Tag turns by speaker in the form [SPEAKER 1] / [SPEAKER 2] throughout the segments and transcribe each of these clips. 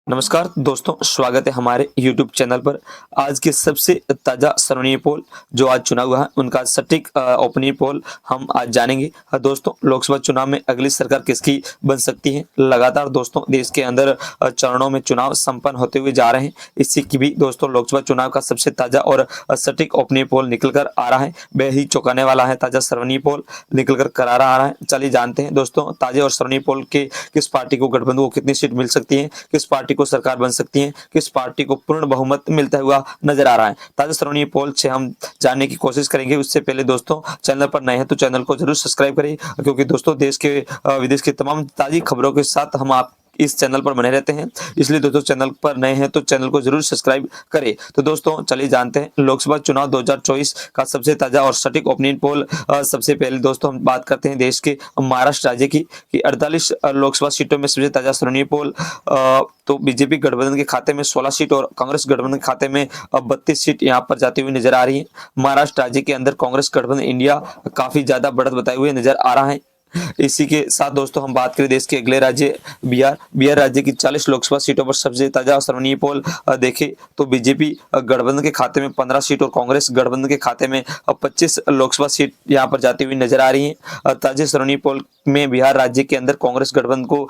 [SPEAKER 1] नमस्कार दोस्तों, स्वागत है हमारे YouTube चैनल पर। आज के सबसे ताज़ा सर्वनीय पोल जो आज चुना हुआ है उनका सटीक ओपिनियन पोल हम आज जानेंगे। दोस्तों, लोकसभा चुनाव में अगली सरकार किसकी बन सकती है। लगातार दोस्तों देश के अंदर चरणों में चुनाव संपन्न होते हुए जा रहे हैं। इसी की भी दोस्तों लोकसभा चुनाव का सबसे ताज़ा और सटीक ओपिनियन पोल निकल कर आ रहा है। बेहद ही चौंकाने वाला है ताज़ा सर्वनीय पोल निकल कर करारा आ रहा है। चलिए जानते हैं दोस्तों ताज़े और सर्वनीय पोल के किस पार्टी को गठबंधन को कितनी सीट मिल सकती है, किस पार्टी को सरकार बन सकती है, किस पार्टी को पूर्ण बहुमत मिलता हुआ नजर आ रहा है। ताजा सर्वनीय पोल से हम जानने की कोशिश करेंगे। उससे पहले दोस्तों चैनल पर नए हैं तो चैनल को जरूर सब्सक्राइब करें, क्योंकि दोस्तों देश के विदेश की तमाम ताजी खबरों के साथ हम आप इस चैनल पर बने रहते हैं। इसलिए दोस्तों चैनल पर नए हैं तो चैनल को जरूर सब्सक्राइब करें। तो दोस्तों चलिए जानते हैं लोकसभा चुनाव 2024 का सबसे ताजा और सटीक ओपिनियन पोल। सबसे पहले दोस्तों हम बात करते हैं देश के महाराष्ट्र राज्य की कि 48 लोकसभा सीटों में सबसे ताजा सर्वनीय पोल। तो बीजेपी गठबंधन के खाते में 16 सीट और कांग्रेस गठबंधन के खाते में 32 सीट यहाँ पर जाती हुई नजर आ रही है। महाराष्ट्र राज्य के अंदर कांग्रेस गठबंधन इंडिया काफी ज्यादा बढ़त बताए हुए नजर आ रहा है। इसी के साथ दोस्तों हम बात करें देश के अगले राज्य बिहार राज्य की 40 लोकसभा सीटों पर सबसे ताजा सर्वनीय पोल देखें तो बीजेपी गठबंधन के खाते में 15 सीट और कांग्रेस गठबंधन के खाते में 25 लोकसभा सीट यहां पर जाती हुई नजर आ रही है। ताजे सर्वनीय पोल में बिहार राज्य के अंदर कांग्रेस गठबंधन को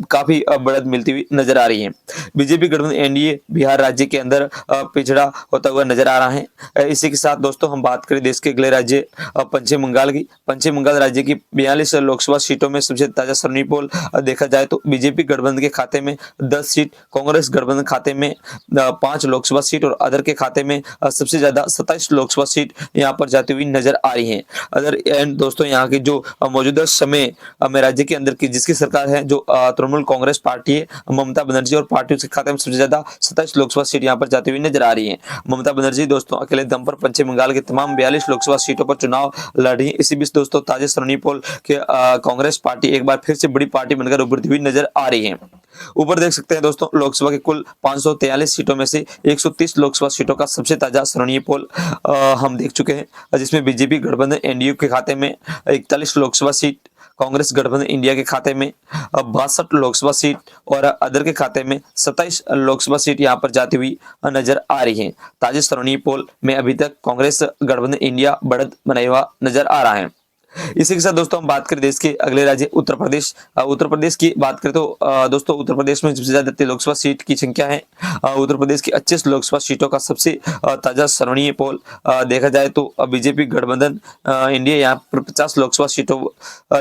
[SPEAKER 1] काफी बढ़त मिलती हुई नजर आ रही है। बीजेपी गठबंधन एनडीए बिहार राज्य के अंदर पिछड़ा होता हुआ नजर आ रहा है। इसी के साथ दोस्तों हम बात करें देश के अगले राज्य पश्चिम बंगाल की। पश्चिम बंगाल राज्य की 42 लोकसभा सीटों में सबसे ताजा सर्वनीय पोल देखा जाए तो बीजेपी गठबंधन के खाते में 10 सीट, कांग्रेस गठबंधन खाते में 5 लोकसभा सीट और अदर के खाते में सबसे ज्यादा 27 लोकसभा सीट यहां पर जाती हुई नजर आ रही हैं। अदर एंड दोस्तों यहां की जो मौजूदा समय में राज्य के अंदर की जिसकी सरकार है जो तृणमूल कांग्रेस पार्टी है, ममता बनर्जी और पार्टी के खाते में सबसे ज्यादा 27 लोकसभा सीट यहां पर जाती हुई नजर आ रही है। ममता बनर्जी दोस्तों अकेले दम पर पश्चिम बंगाल के तमाम 42 लोकसभा सीटों पर चुनाव लड़ रही है। इसी बीच दोस्तों ताजे सर्वनीय पोल कि कांग्रेस पार्टी एक बार फिर से बड़ी पार्टी बनकर उभरती हुई नजर आ रही है। ऊपर देख सकते हैं दोस्तों लोकसभा के कुल 543 सीटों में से 130 लोकसभा सीटों का सबसे ताजा सर्वनीय पोल हम देख चुके हैं, जिसमें बीजेपी गठबंधन एनडीए के खाते में 41 लोकसभा सीट, कांग्रेस गठबंधन इंडिया के खाते में 62 लोकसभा सीट और अदर के खाते में 27 लोकसभा सीट यहां पर जाती हुई नजर आ रही है। ताजे सर्वनीय पोल में अभी तक कांग्रेस गठबंधन इंडिया बढ़त बनाए हुआ नजर आ रहा है। इसी के साथ दोस्तों हम बात करें देश के अगले राज्य उत्तर प्रदेश। उत्तर प्रदेश की बात करें तो दोस्तों उत्तर प्रदेश में सबसे ज्यादा लोकसभा सीट की संख्या है। उत्तर प्रदेश की 25 लोकसभा सीटों का सबसे ताजा सर्वनीय पोल देखा जाए तो बीजेपी गठबंधन इंडिया यहाँ पर 50 लोकसभा सीटों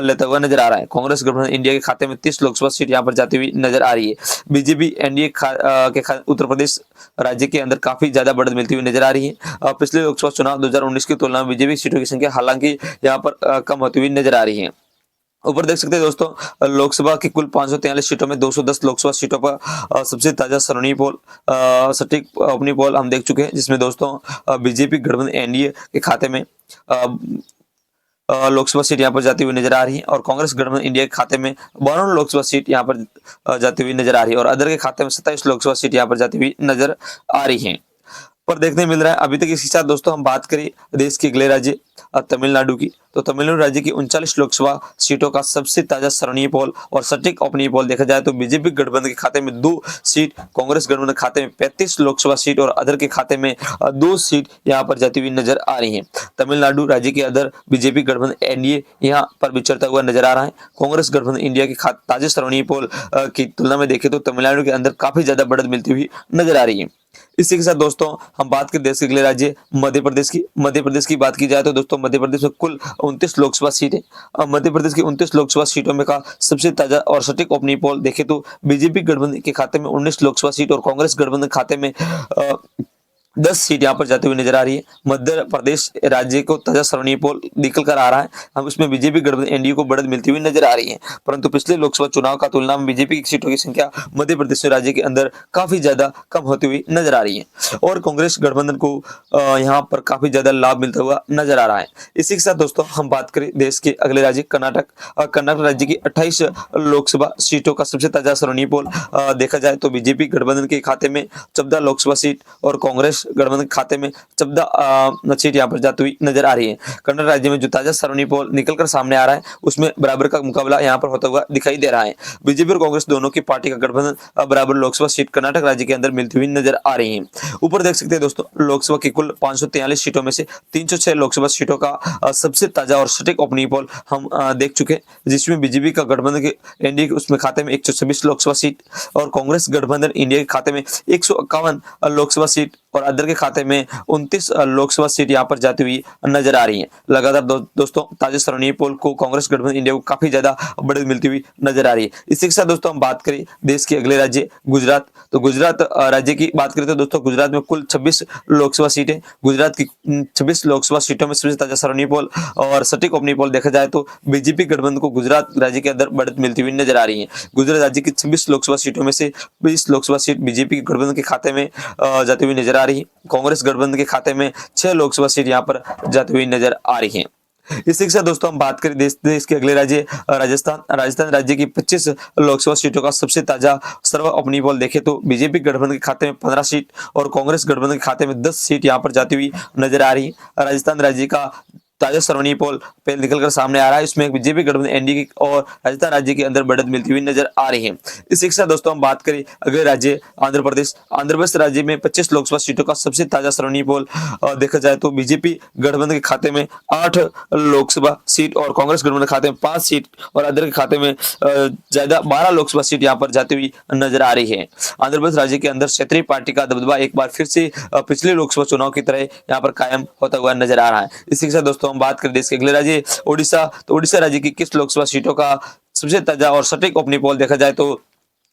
[SPEAKER 1] लेता हुआ नजर आ रहा है। कांग्रेस गठबंधन इंडिया के खाते में 30 लोकसभा सीट यहाँ पर जाती हुई नजर आ रही है। बीजेपी एनडीए उत्तर प्रदेश राज्य के अंदर काफी ज्यादा बढ़त मिलती हुई नजर आ रही है। पिछले लोकसभा चुनाव 2019 की तुलना में बीजेपी सीटों की संख्या हालांकि यहाँ पर कम होती हुई नजर आ रही है। ऊपर देख सकते हैं दोस्तों लोकसभा की कुल 543 सीटों में 210 लोकसभा सीटों पर सबसे ताजा सर्वनीय पोल सटीक ओपिनियन पोल हम देख चुके हैं, जिसमें दोस्तों बीजेपी गठबंधन एनडीए के खाते में लोकसभा सीट यहाँ पर जाती हुई नजर आ रही है और कांग्रेस गठबंधन इंडिया के खाते में 52 लोकसभा सीट यहाँ पर जाती हुई नजर आ रही है और अदर के खाते में 27 लोकसभा सीट यहाँ पर जाती हुई नजर आ रही है पर देखने मिल रहा है। अभी तक इसी साथ दोस्तों हम बात करें देश के अगले राज्य तमिलनाडु की तो तमिलनाडु राज्य की 39 लोकसभा सीटों का सबसे ताजा सर्वनीय पोल और सटीक ओपिनियन पोल देखा जाए तो बीजेपी गठबंधन के खाते में 2 सीट, कांग्रेस गठबंधन के खाते में 35 लोकसभा सीट और अदर के खाते में 2 सीट यहां पर जाती हुई नजर आ रही है। तमिलनाडु राज्य के अदर बीजेपी गठबंधन एनडीए यहां पर विचरता हुआ नजर आ रहा है। कांग्रेस गठबंधन इंडिया के ताजे सर्वनीय पोल की तुलना में देखें तो तमिलनाडु के अंदर काफी ज्यादा बढ़त मिलती हुई नजर आ रही है। इसी के साथ दोस्तों हम बात करें देश के अगले राज्य मध्य प्रदेश की बात की जाए तो दोस्तों मध्य प्रदेश में कुल 29 लोकसभा सीट है। मध्य प्रदेश की 29 लोकसभा सीटों में का सबसे ताजा और सटीक ओपिनियन पोल देखे तो बीजेपी गठबंधन के खाते में 19 लोकसभा सीट और कांग्रेस गठबंधन खाते में 10 सीट यहाँ पर जाती हुई नजर आ रही है। मध्य प्रदेश राज्य को ताजा सर्वनीय पोल निकल कर आ रहा है। हम इसमें बीजेपी गठबंधन एनडीए को बढ़त मिलती हुई नजर आ रही है, परंतु पिछले लोकसभा चुनाव का तुलना में बीजेपी की सीटों की संख्या मध्य प्रदेश राज्य के अंदर काफी ज्यादा कम होती हुई नजर आ रही है और कांग्रेस गठबंधन को यहाँ पर काफी ज्यादा लाभ मिलता हुआ नजर आ रहा है। इसी के साथ दोस्तों हम बात करें देश के अगले राज्य कर्नाटक राज्य की 28 लोकसभा सीटों का सबसे ताजा सर्वनीय पोल देखा जाए तो बीजेपी गठबंधन के खाते में 14 लोकसभा सीट और कांग्रेस गठबंधन के खाते में 14 सीट यहाँ पर जाती हुई नजर आ रही है। कर्नाटक राज्य में जो ताजा सर्वनीय पोल निकलकर सामने आ रहा है उसमें बराबर का मुकाबला यहाँ पर होता हुआ दिखाई दे रहा है। बीजेपी और कांग्रेस दोनों की पार्टी का गठबंधन बराबर लोकसभा सीट कर्नाटक राज्य के अंदर मिलती हुई नजर आ रही है। ऊपर देख सकते हैं दोस्तों, लोकसभा की कुल 543 सीटों में से 306 लोकसभा सीटों का सबसे ताजा और सटीक ओपिनियन पोल हम देख चुके हैं, जिसमें बीजेपी का गठबंधन के एनडीए उसमें खाते में 126 लोकसभा सीट और कांग्रेस गठबंधन इंडिया के खाते में 151 लोकसभा सीट और अदर के खाते में 29 लोकसभा सीट यहाँ पर जाती हुई नजर आ रही है। लगातार दोस्तों ताजा सर्वनीय पोल को कांग्रेस गठबंधन इंडिया को काफी ज्यादा बढ़त मिलती हुई नजर आ रही है। इसी के साथ दोस्तों हम बात करें देश के अगले राज्य गुजरात, तो गुजरात राज्य की बात करें तो दोस्तों गुजरात में कुल 26 लोकसभा सीटें। गुजरात की 26 लोकसभा सीटों में सबसे ताजा सर्वनीय पोल और सटीक ओपिनियन पोल देखा जाए तो बीजेपी गठबंधन को गुजरात राज्य के अंदर बढ़त मिलती हुई नजर आ रही है। गुजरात राज्य की 26 लोकसभा सीटों में से 20 लोकसभा सीट बीजेपी गठबंधन के खाते में जाती हुई नजर आ रही है। कांग्रेस गठबंधन के खाते में 6 लोकसभा सीट यहाँ पर जाती हुई नजर आ रही है। इसी के साथ दोस्तों हम बात करें देश के अगले राज्य राजस्थान राज्य की 25 लोकसभा सीटों का सबसे ताजा सर्व ओपिनियन पोल देखें तो बीजेपी गठबंधन के खाते में 15 सीट और कांग्रेस गठबंधन के खाते में 10 सीट यहाँ पर जाती हुई नजर आ रही है। राजस्थान राज्य का ताजा सर्वनीय पोल पहले निकलकर सामने आ रहा है, इसमें बीजेपी गठबंधन एनडीए और राजस्थान राज्य के अंदर बढ़त मिलती हुई नजर आ रही है। इसी के साथ दोस्तों हम बात करें अगले राज्य आंध्र प्रदेश राज्य में 25 लोकसभा सीटों का सबसे ताजा सर्वनीय पोल देखा जाए तो बीजेपी गठबंधन के खाते में 8 लोकसभा सीट और कांग्रेस गठबंधन के खाते में 5 सीट और अदर के खाते में ज्यादा 12 लोकसभा सीट यहाँ पर जाती हुई नजर आ रही है। आंध्र प्रदेश राज्य के अंदर क्षेत्रीय पार्टी का दबदबा एक बार फिर से पिछले लोकसभा चुनाव की तरह यहाँ पर कायम होता हुआ नजर आ रहा है। इसी के साथ दोस्तों हम बात करें देश के अगले राज्य ओडिशा, तो ओडिशा राज्य की किस लोकसभा सीटों का सबसे ताजा और सटीक ओपिनियन पोल देखा जाए तो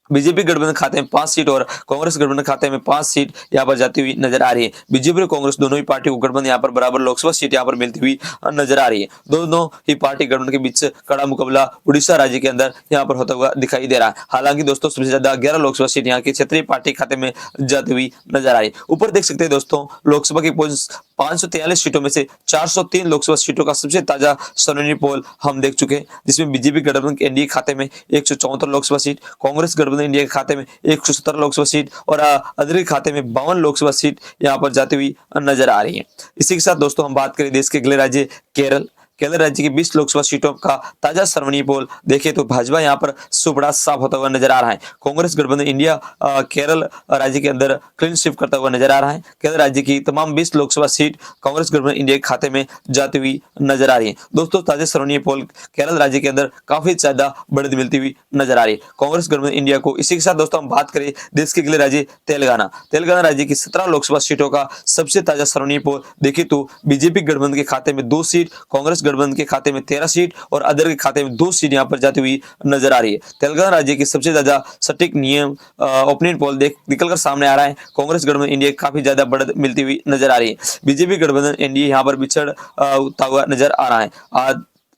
[SPEAKER 1] बीजेपी गठबंधन खाते में 5 सीट और कांग्रेस गठबंधन खाते में 5 सीट यहाँ पर जाती हुई नजर आ रही है। बीजेपी और कांग्रेस दोनों ही पार्टी को गठबंधन यहाँ पर बराबर लोकसभा सीट यहाँ पर मिलती हुई नजर आ रही है। दोनों ही पार्टी गठबंधन के बीच कड़ा मुकाबला उड़ीसा राज्य के अंदर यहाँ पर होता हुआ दिखाई दे रहा है। हालांकि दोस्तों सबसे ज्यादा 11 लोकसभा सीट यहाँ की क्षेत्रीय पार्टी खाते में जाती हुई नजर आ रही है। ऊपर देख सकते हैं दोस्तों, लोकसभा की 543 सीटों में से 403 लोकसभा सीटों का सबसे ताजा सर्वनीय पोल हम देख चुके हैं, जिसमें बीजेपी गठबंधन के एनडीए खाते में 174 लोकसभा सीट, कांग्रेस गठबंधन इंडिया के खाते में 117 लोकसभा सीट और अदर के खाते में 52 लोकसभा सीट यहाँ पर जाती हुई नजर आ रही है। इसी के साथ दोस्तों हम बात करें देश के अगले राज्य केरल राज्य की 20 लोकसभा सीटों का ताजा सर्वनीय पोल देखें तो भाजपा यहाँ पर सुपड़ा साफ होता हुआ नजर आ रहा है। कांग्रेस गठबंधन इंडिया केरल राज्य के अंदर क्लीन स्वीप करता हुआ नजर आ रहा है। केरल राज्य की तमाम 20 लोकसभा सीट कांग्रेस गठबंधन इंडिया के खाते में जाती हुई नजर आ रही है। दोस्तों ताजा सर्वनीय पोल केरल राज्य के अंदर काफी ज्यादा बढ़त मिलती हुई नजर आ रही है कांग्रेस गठबंधन इंडिया को। इसी के साथ दोस्तों हम बात करें देश के अगले राज्य तेलंगाना राज्य की 17 लोकसभा सीटों का सबसे ताजा सर्वनीय पोल देखे तो बीजेपी गठबंधन के खाते में 2 सीट, कांग्रेस गठबंधन के खाते में 13 सीट और अदर के खाते में 2 सीट यहाँ पर जाती हुई नजर आ रही है। तेलंगाना राज्य की सबसे ज्यादा सटीक ओपिनियन पोल निकलकर सामने आ रहा है। कांग्रेस गठबंधन इंडिया काफी ज्यादा बढ़त मिलती हुई नजर आ रही है। बीजेपी गठबंधन एनडीए यहाँ पर बिछड़ता हुआ नजर आ रहा है।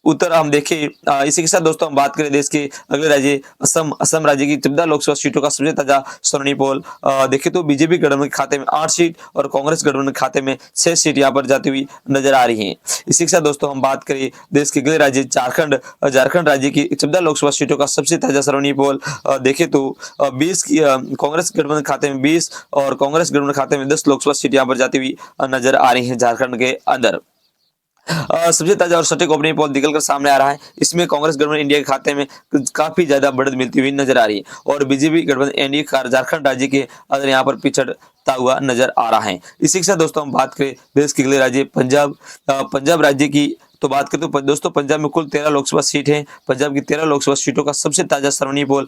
[SPEAKER 1] उत्तर हम देखें। इसी के साथ दोस्तों हम बात करें देश के अगले राज्य असम राज्य की 14 लोकसभा सीटों का सबसे ताजा सर्वनीय पोल देखें तो बीजेपी गठबंधन के खाते में 8 सीट और कांग्रेस गठबंधन के खाते में 6 सीट यहाँ पर जाती हुई नजर आ रही है। इसी के साथ दोस्तों हम बात करें देश के अगले राज्य झारखंड राज्य की 14 लोकसभा सीटों का सबसे ताजा सर्वनीय पोल देखें तो 20 की कांग्रेस गठबंधन खाते में 20 और कांग्रेस गठबंधन खाते में 10 लोकसभा सीट यहाँ पर जाती हुई नजर आ रही है झारखंड के अंदर। सबसे ताजा और सटीक ओपिनियन पोल निकलकर सामने आ रहा है। इसमें कांग्रेस गठबंधन इंडिया के खाते में काफी ज्यादा बढ़त मिलती हुई नजर आ रही है और बीजेपी गठबंधन एनडीए झारखंड राज्य के अंदर यहाँ पर पिछड़ता हुआ नजर आ रहा है। इसी के साथ दोस्तों हम बात करें देश के अगले राज्य पंजाब राज्य की तो बात करें तो दोस्तों पंजाब में कुल 13 लोकसभा सीट है। पंजाब की 13 लोकसभा सीटों का सबसे ताजा सर्वनीय पोल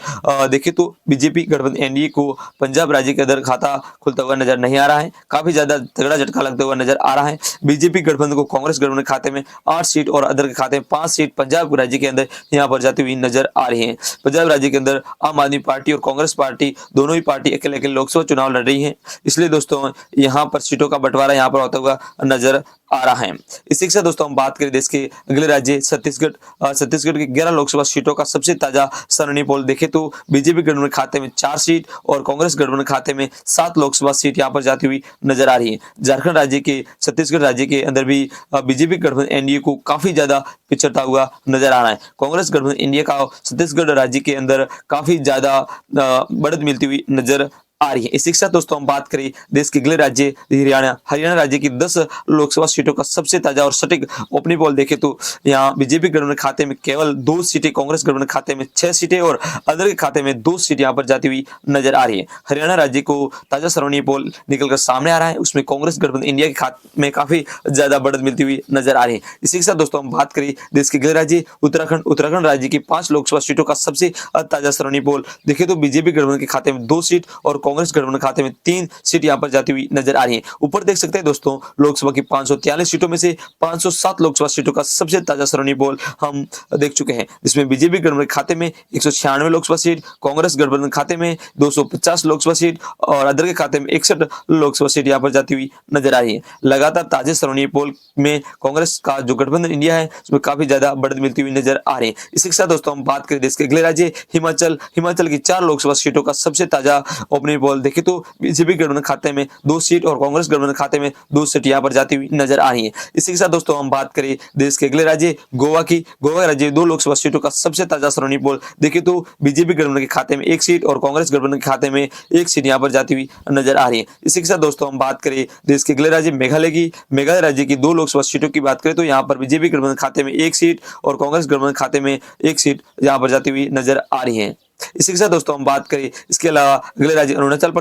[SPEAKER 1] देखें तो बीजेपी गठबंधन एनडीए को पंजाब राज्य के अंदर खाता खुलता हुआ नजर नहीं आ रहा है। काफी ज्यादा तगड़ा झटका लगता हुआ नजर आ रहा है। बीजेपी गठबंधन को कांग्रेस गठबंधन खाते में 8 सीट और अदर के खाते में 5 सीट पंजाब राज्य के अंदर यहाँ पर जाती हुई नजर आ रही है। पंजाब राज्य के अंदर आम आदमी पार्टी और कांग्रेस पार्टी दोनों ही पार्टी अकेले अकेले लोकसभा चुनाव लड़ रही है, इसलिए दोस्तों यहाँ पर सीटों का बंटवारा यहाँ पर होता हुआ नजर आ रहा है। इसी के साथ दोस्तों हम बात करें देश के अगले राज्य छत्तीसगढ़ की 11 लोकसभा सीटों का सबसे ताजा सर्वनीय पोल देखे तो बीजेपी गठबंधन खाते में 4 सीट और कांग्रेस गठबंधन खाते में 7 लोकसभा सीट यहाँ पर जाती हुई नजर आ रही है। झारखंड राज्य के छत्तीसगढ़ राज्य के अंदर भी बीजेपी गठबंधन एनडीए को काफी ज्यादा पिछड़ता हुआ नजर आ रहा है। कांग्रेस गठबंधन इंडिया का छत्तीसगढ़ राज्य के अंदर काफी ज्यादा बढ़त मिलती हुई नजर आ रही है। इसी के साथ दोस्तों हम बात करें देश के अगले राज्य हरियाणा राज्य की 10 लोकसभा सीटों का सबसे ताजा और सटीक ओपनिंग पोल देखें तो यहाँ बीजेपी गठबंधन खाते में केवल 2 सीटें, कांग्रेस गठबंधन खाते में 6 सीटें और अदर के खाते में 2 सीटें यहाँ पर जाती हुई नजर आ रही है। हरियाणा राज्य को ताजा सर्वनीय पोल निकलकर सामने आ रहा है, उसमें कांग्रेस गठबंधन इंडिया के खाते में काफी ज्यादा बढ़त मिलती हुई नजर आ रही है। इसी के साथ दोस्तों हम बात करें देश के अगले राज्य उत्तराखंड राज्य की 5 लोकसभा सीटों का सबसे ताजा सर्वनीय पोल देखें तो बीजेपी गठबंधन के खाते में 2 सीट और कांग्रेस गठबंधन खाते में 3 सीट यहाँ पर जाती हुई नजर आ रही है। ऊपर देख सकते हैं दोस्तों लोकसभा की 543 सीटों में से 507 लोकसभा सीटों का सबसे ताजा सर्वनीय पोल हम देख चुके हैं, जिसमें बीजेपी गठबंधन खाते में 196 लोकसभा सीट, कांग्रेस गठबंधन खाते में 250 लोकसभा सीट और अदर के खाते में 61 लोकसभा सीट यहाँ पर जाती हुई नजर आ रही है। लगातार ताजे सर्वनीय पोल में कांग्रेस का जो गठबंधन इंडिया है उसमें काफी ज्यादा बढ़त मिलती हुई नजर आ रही है। इसी के साथ दोस्तों हम बात करें देश के अगले राज्य हिमाचल की 4 लोकसभा सीटों का सबसे ताजा ओपनिंग पोल देखें तो बीजेपी गठबंधन खाते में 2 सीट और कांग्रेस गठबंधन खाते में 2 सीट यहाँ पर जाती हुई नजर आ रही है। इसी के साथ दोस्तों हम बात करें देश के अगले राज्य गोवा राज्य 2 लोकसभा सीटों का सबसे ताजा सर्वनीय पोल देखें तो बीजेपी गठबंधन के खाते में 1 सीट और कांग्रेस गठबंधन के खाते में 1 सीट यहाँ पर जाती हुई नजर आ रही है। इसी के साथ दोस्तों हम बात करें देश के अगले राज्य मेघालय राज्य की 2 लोकसभा सीटों की बात करें तो यहाँ पर बीजेपी गठबंधन खाते में 1 सीट और कांग्रेस गठबंधन खाते में 1 सीट यहाँ पर जाती हुई नजर आ रही है। इसी के साथ दोस्तों हम बात करें इसके अलावा अगले राज्य अरुणाचल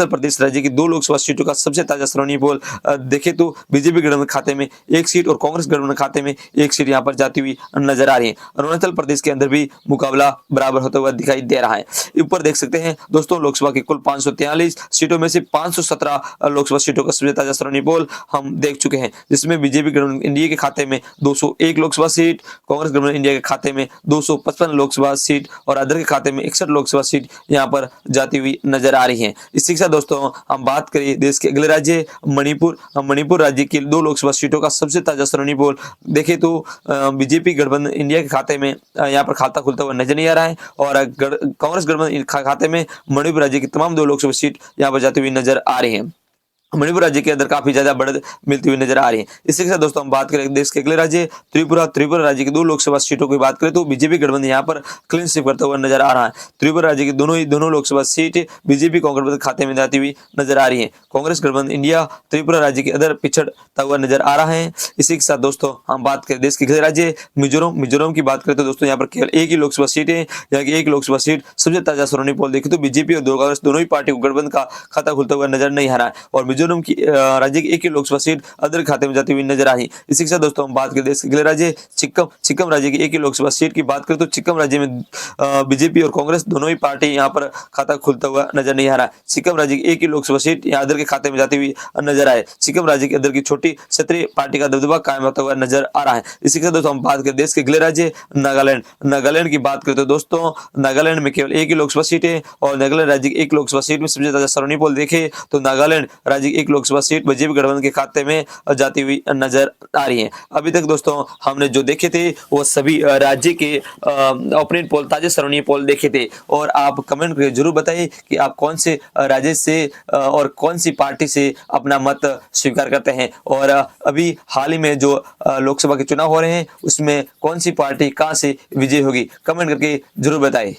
[SPEAKER 1] प्रदेश राज्य की 2 लोकसभा सीटों का सबसे ताजा सर्वनीय पोल देखें तो बीजेपी गठबंधन खाते में 1 सीट और कांग्रेस गठबंधन खाते में 1 सीट यहाँ पर जाती हुई नजर आ रही है। अरुणाचल प्रदेश के अंदर भी मुकाबला बराबर होता हुआ दिखाई दे रहा है। ऊपर देख सकते हैं दोस्तों लोकसभा की कुल 543 सीटों में से 517 लोकसभा सीटों का सबसे ताजा सर्वनीय पोल हम देख चुके हैं, जिसमें बीजेपी गठबंधन इंडिया के खाते में 201 लोकसभा सीट, कांग्रेस गठबंधन इंडिया के खाते में 255 लोकसभा सीट और अदर के खाते में 61 लोकसभा सीट यहां पर जाती हुई नजर आ रही है। इसी के साथ दोस्तों हम बात करें देश के अगले राज्य मणिपुर राज्य की 2 लोकसभा सीटों का सबसे ताजा सर्वनीय पोल देखें तो बीजेपी गठबंधन इंडिया के खाते में यहां पर खाता खुलता हुआ नजर नहीं आ रहा है और कांग्रेस गठबंधन खाते में मणिपुर राज्य की तमाम 2 लोकसभा सीट यहां पर जाती हुई नजर आ रही है। मणिपुर राज्य के अंदर काफी ज्यादा बढ़त मिलती हुई नजर आ रही है। इसी के साथ दोस्तों हम बात करें देश के अगले राज्य त्रिपुरा राज्य की 2 लोकसभा सीटों की बात करें तो बीजेपी गठबंधन यहाँ पर क्लीन स्वीप करता हुआ नजर आ रहा है। त्रिपुरा राज्य की दोनों लोकसभा सीट बीजेपी कांग्रेस खाते में जाती हुई नजर आ रही है। कांग्रेस गठबंधन इंडिया त्रिपुरा राज्य के अंदर पिछड़ता हुआ नजर आ रहा है। इसी के साथ दोस्तों हम बात करें देश के अगले राज्य मिजोरम की बात करें तो दोस्तों यहाँ पर केवल एक ही लोकसभा सीट है। यहाँ की 1 लोकसभा सीट सबसे ताजा सर्वनीय पोल देखें तो बीजेपी और कांग्रेस दोनों ही पार्टी को गठबंधन का खाता खुलता हुआ नजर नहीं आ रहा है और मिजोरम की राज्य की 1 ही लोकसभा सीट अदर खाते में जाती हुई नजर आ रही है। इसी के साथ दोस्तों हम बात करें देश के अगले राज्य सिक्किम राज्य की 1 ही लोकसभा सीट की बात करें तो सिक्किम राज्य में बीजेपी और कांग्रेस दोनों ही पार्टी यहां पर खाता खुलता हुआ नजर नहीं आ रहा है। सिक्किम राज्य की 1 ही लोकसभा सीट यहां अदर के खाते में जाती हुई नजर आए। सिक्किम राज्य के अंदर की छोटी क्षेत्रीय पार्टी का दबदबा कायम होता हुआ नजर आ रहा है। इसी के साथ दोस्तों हम बात करें देश के अगले राज्य नागालैंड की बात करें तो दोस्तों नागालैंड में केवल 1 ही लोकसभा सीट है और नागालैंड राज्य की 1 लोकसभा सीट में सबसे ज्यादा सर्वनीय पोल देखे तो नागालैंड राज्य की 1 लोकसभा सीट बीजेपी गठबंधन के खाते में जाती हुई नजर आ रही है। अभी तक दोस्तों हमने जो देखे थे वो सभी राज्य के ओपिनियन पोल ताजे सर्वनीय पोल देखे थे और आप कमेंट करके जरूर बताइए कि आप कौन से राज्य से और कौन सी पार्टी से अपना मत स्वीकार करते हैं और अभी हाल ही में जो लोकसभा के चुनाव हो रहे हैं उसमें कौन सी पार्टी कहां से विजय होगी, कमेंट करके जरूर बताइए।